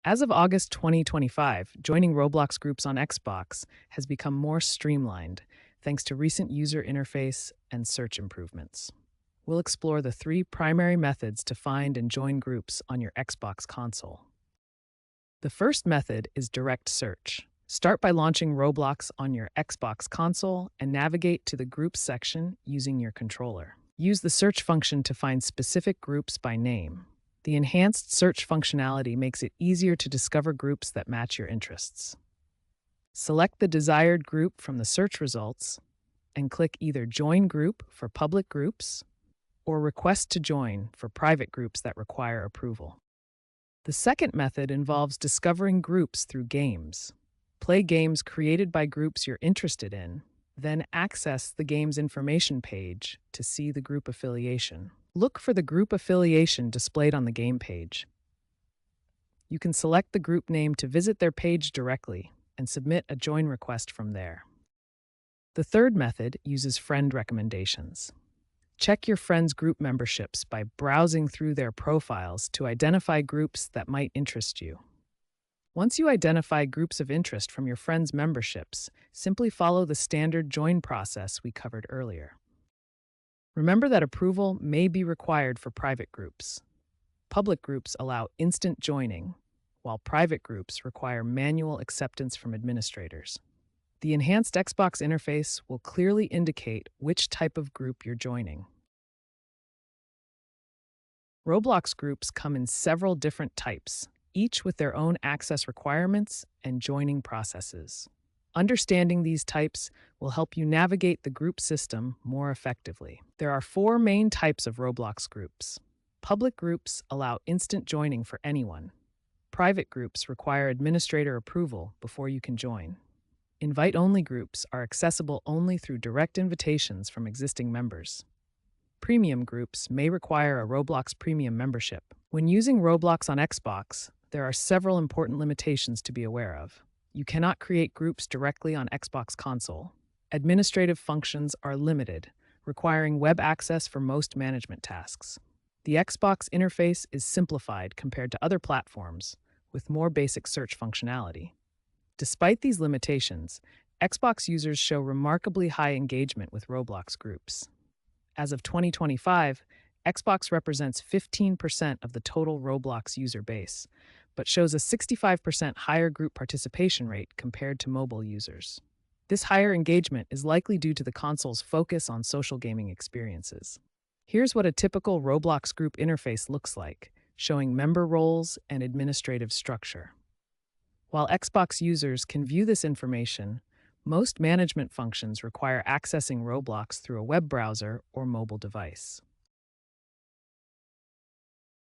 As of August 2025, joining Roblox groups on Xbox has become more streamlined thanks to recent user interface and search improvements. We'll explore the three primary methods to find and join groups on your Xbox console. The first method is direct search. Start by launching Roblox on your Xbox console and navigate to the Groups section using your controller. Use the search function to find specific groups by name. The enhanced search functionality makes it easier to discover groups that match your interests. Select the desired group from the search results and click either Join Group for public groups or Request to Join for private groups that require approval. The second method involves discovering groups through games. Play games created by groups you're interested in, then access the game's information page to see the group affiliation. Look for the group affiliation displayed on the game page. You can select the group name to visit their page directly and submit a join request from there. The third method uses friend recommendations. Check your friends' group memberships by browsing through their profiles to identify groups that might interest you. Once you identify groups of interest from your friends' memberships, simply follow the standard join process we covered earlier. Remember that approval may be required for private groups. Public groups allow instant joining, while private groups require manual acceptance from administrators. The enhanced Xbox interface will clearly indicate which type of group you're joining. Roblox groups come in several different types, each with their own access requirements and joining processes. Understanding these types will help you navigate the group system more effectively. There are four main types of Roblox groups. Public groups allow instant joining for anyone. Private groups require administrator approval before you can join. Invite-only groups are accessible only through direct invitations from existing members. Premium groups may require a Roblox Premium membership. When using Roblox on Xbox, there are several important limitations to be aware of. You cannot create groups directly on Xbox console. Administrative functions are limited, requiring web access for most management tasks. The Xbox interface is simplified compared to other platforms, with more basic search functionality. Despite these limitations, Xbox users show remarkably high engagement with Roblox groups. As of 2025, Xbox represents 15% of the total Roblox user base, but shows a 65% higher group participation rate compared to mobile users. This higher engagement is likely due to the console's focus on social gaming experiences. Here's what a typical Roblox group interface looks like, showing member roles and administrative structure. While Xbox users can view this information, most management functions require accessing Roblox through a web browser or mobile device.